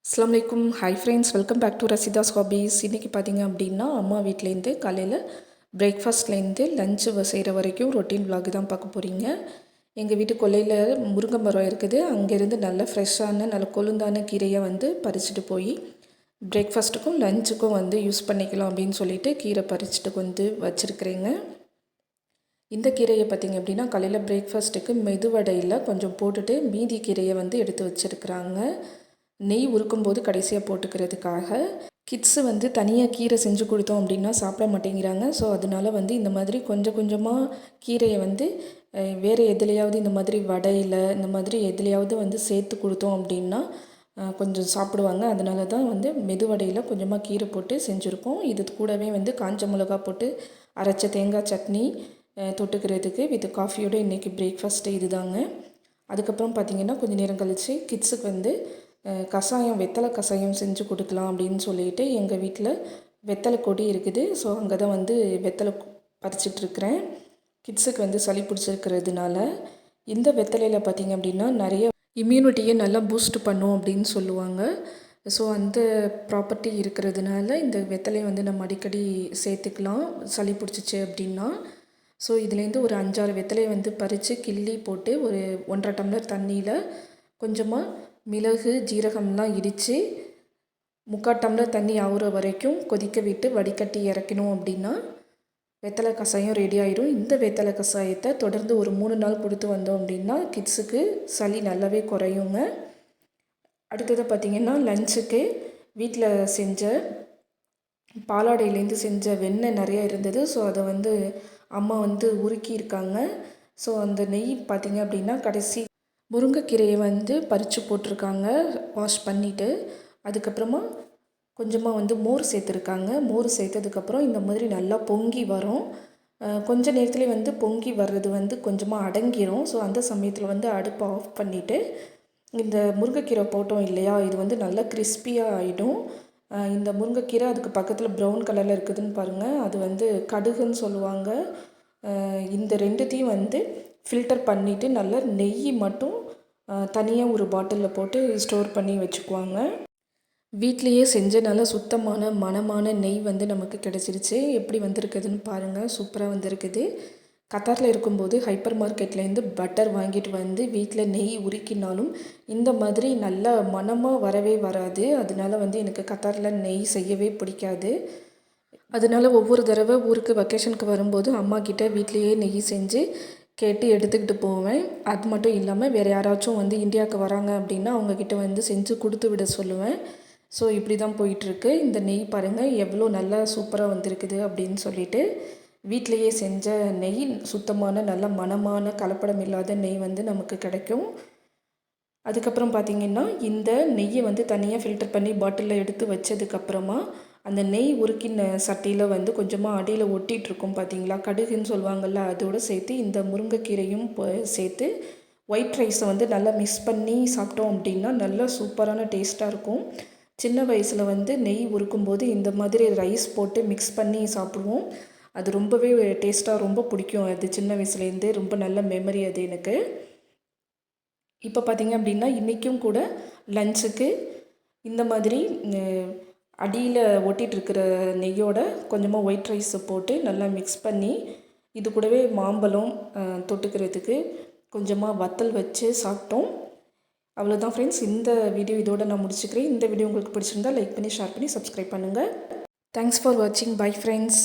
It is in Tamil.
அஸ்ஸலாமு அலைக்கும். Hi friends, welcome back to Rasida's hobbies. இன்றைக்கி பார்த்திங்க அப்படின்னா அம்மா வீட்டிலேருந்து காலையில் பிரேக்ஃபாஸ்ட்லேருந்து லஞ்சு செய்கிற வரைக்கும் ரொட்டீன் விலாக் தான் பார்க்க போகிறீங்க. எங்கள் வீட்டு கொல்லையில் முருங்கை மரம் இருக்குது. அங்கேருந்து நல்ல ஃப்ரெஷ்ஷான நல்ல கொழுந்தான கீரையை பறிச்சுட்டு போய் பிரேக்ஃபாஸ்ட்டுக்கும் லஞ்சுக்கும் யூஸ் பண்ணிக்கலாம் அப்படின்னு சொல்லிட்டு கீரை பறிச்சுட்டு வச்சுருக்கிறேங்க. இந்த கீரையை பார்த்திங்க அப்படின்னா காலையில் பிரேக்ஃபாஸ்ட்டுக்கு மெதுவடையில் கொஞ்சம் போட்டுட்டு மீதி கீரையை எடுத்து வச்சுருக்குறாங்க. நெய் உருக்கும்போது கடைசியாக போட்டுக்கிறதுக்காக. கிட்ஸு தனியாக கீரை செஞ்சு கொடுத்தோம் அப்படின்னா சாப்பிட மாட்டேங்கிறாங்க. ஸோ அதனால் இந்த மாதிரி கொஞ்சம் கொஞ்சமாக கீரையை வேறு எதுலையாவது இந்த மாதிரி வடையில் இந்த மாதிரி எதுலையாவது சேர்த்து கொடுத்தோம் அப்படின்னா கொஞ்சம் சாப்பிடுவாங்க. அதனால தான் மெதுவடையில் கொஞ்சமாக கீரை போட்டு செஞ்சுருக்கோம். இது கூடவே காஞ்ச மிளகா போட்டு அரைச்ச தேங்காய் சட்னி தொட்டுக்கிறதுக்கு வித் காஃபியோடு இன்றைக்கி பிரேக்ஃபாஸ்ட்டு இது தாங்க. அதுக்கப்புறம் பார்த்திங்கன்னா கொஞ்சம் நேரம் கழித்து கிட்ஸுக்கு கஷாயம் வெத்தலை கஷாயம் செஞ்சு கொடுக்கலாம் அப்படின்னு சொல்லிட்டு எங்கள் வீட்டில் வெத்தலை கொடி இருக்குது. ஸோ அங்கே தான் வெத்தலை பறிச்சிட்ருக்கிறேன். கிட்ஸுக்கு சளி பிடிச்சிருக்கிறதுனால இந்த வெத்தலையில் பார்த்திங்க அப்படின்னா நிறைய இம்யூனிட்டியை நல்லா பூஸ்ட் பண்ணும் அப்படின்னு சொல்லுவாங்க. ஸோ அந்த ப்ராப்பர்ட்டி இருக்கிறதுனால இந்த வெத்தலையை நம்ம அடிக்கடி சேர்த்துக்கலாம் சளி பிடிச்சிச்சு அப்படின்னா. ஸோ இதுலேருந்து ஒரு 5-6 வெத்தலையை பறித்து கிள்ளி போட்டு ஒரு 1.5 டம்ளர் தண்ணியில் கொஞ்சமாக மிளகு ஜீரகம்லாம் இடித்து 3/4 டம்ளர் தண்ணி ஆகுற வரைக்கும் கொதிக்க விட்டு வடிகட்டி இறக்கணும் அப்படின்னா வெத்தலை கஷாயம் ரெடி ஆகிடும். இந்த வெத்தலை கஷாயத்தை தொடர்ந்து ஒரு 3 நாள் கொடுத்து வந்தோம் அப்படின்னா கிட்ஸுக்கு சளி நல்லாவே குறையுங்க. அடுத்தது பார்த்திங்கன்னா லஞ்சுக்கு வீட்டில் செஞ்ச பாலாடையிலேருந்து செஞ்ச வெண்ணெய் நிறையா இருந்தது. ஸோ அதை அம்மா உருக்கியிருக்காங்க. ஸோ அந்த நெய் பார்த்திங்க அப்படின்னா கடைசி முருங்கைக்கீரையை பறித்து போட்டிருக்காங்க வாஷ் பண்ணிவிட்டு. அதுக்கப்புறமா கொஞ்சமாக மோர் சேர்த்துருக்காங்க. மோர் சேர்த்ததுக்கப்புறம் இந்த மாதிரி நல்லா பொங்கி வரும். கொஞ்ச நேரத்துலேயே பொங்கி வர்றது கொஞ்சமாக அடங்கிடும். ஸோ அந்த சமயத்தில் அடுப்பை ஆஃப் பண்ணிவிட்டு இந்த முருங்கைக்கீரை போட்டோம் இல்லையா, இது நல்லா கிறிஸ்பியாக ஆகிடும். இந்த முருங்கைக்கீரை அதுக்கு பக்கத்தில் ப்ரௌன் கலரில் இருக்குதுன்னு பாருங்கள். அது கடுகுன்னு சொல்லுவாங்க. இந்த ரெண்டுத்தையும் ஃபில்டர் பண்ணிவிட்டு நல்லா நெய் மட்டும் தனியாக ஒரு பாட்டிலில் போட்டு ஸ்டோர் பண்ணி வச்சுக்குவாங்க. வீட்லேயே செஞ்ச நல்லா சுத்தமான மணமான நெய் நமக்கு கிடச்சிருச்சு. எப்படி வந்திருக்குதுன்னு பாருங்கள். சூப்பராக வந்திருக்குது. கத்தாரில் இருக்கும்போது ஹைப்பர் மார்க்கெட்லேருந்து பட்டர் வாங்கிட்டு வீட்டில் நெய் உருக்கினாலும் இந்த மாதிரி நல்லா மணமாக வரவே வராது. அதனால எனக்கு கத்தாரில் நெய் செய்யவே பிடிக்காது. அதனால் ஒவ்வொரு தடவை ஊருக்கு வெக்கேஷனுக்கு வரும்போது அம்மா கிட்டே வீட்லேயே நெய் செஞ்சு கேட்டு எடுத்துக்கிட்டு போவேன். அது மட்டும் இல்லாமல் வேறு யாராச்சும் இந்தியாவுக்கு வராங்க அப்படின்னா அவங்கக்கிட்ட செஞ்சு கொடுத்து விட சொல்லுவேன். ஸோ இப்படி தான் போயிட்டுருக்கு. இந்த நெய் பாருங்கள் எவ்வளோ நல்லா சூப்பராக வந்திருக்குது அப்படின்னு சொல்லிட்டு. வீட்டிலையே செஞ்ச நெய் சுத்தமான நல்ல மணமான கலப்படம் இல்லாத நெய் நமக்கு கிடைக்கும். அதுக்கப்புறம் பார்த்திங்கன்னா இந்த நெய்யை தனியாக ஃபில்டர் பண்ணி பாட்டிலில் எடுத்து வச்சதுக்கப்புறமா அந்த நெய் உருக்கின சட்டியில் கொஞ்சமாக அடியில் ஒட்டிகிட்ருக்கும் பார்த்திங்களா, கடுகுன்னு சொல்லுவாங்கள்ல, அதோடு சேர்த்து இந்த முருங்கைக்கீரையும் சேர்த்து ஒயிட் ரைஸை நல்லா மிக்ஸ் பண்ணி சாப்பிட்டோம் அப்படின்னா நல்லா சூப்பரான டேஸ்ட்டாக இருக்கும். சின்ன வயசில் நெய் உருக்கும்போது இந்த மாதிரி ரைஸ் போட்டு மிக்ஸ் பண்ணி சாப்பிடுவோம். அது ரொம்பவே டேஸ்ட்டாக ரொம்ப பிடிக்கும். அது சின்ன வயசுலேருந்தே ரொம்ப நல்ல மெமரி அது எனக்கு. இப்போ பார்த்திங்க அப்படின்னா இன்றைக்கும் கூட லஞ்சுக்கு இந்த மாதிரி அடியில் ஒட்டிகிட்ருக்கிற நெய்யோட கொஞ்சமாக ஒயிட் ரைஸை போட்டு நல்லா மிக்ஸ் பண்ணி இது கூடவே மாம்பழம் தொட்டுக்கிறதுக்கு கொஞ்சமாக வத்தல் வச்சு சாப்பிட்டோம். அவ்வளோதான் ஃப்ரெண்ட்ஸ். இந்த வீடியோ இதோடு நான் முடிச்சுக்கிறேன். இந்த வீடியோ உங்களுக்கு பிடிச்சிருந்தால் லைக் பண்ணி ஷேர் பண்ணி சப்ஸ்கிரைப் பண்ணுங்கள். தேங்க்ஸ் ஃபார் வாட்சிங். Bye friends.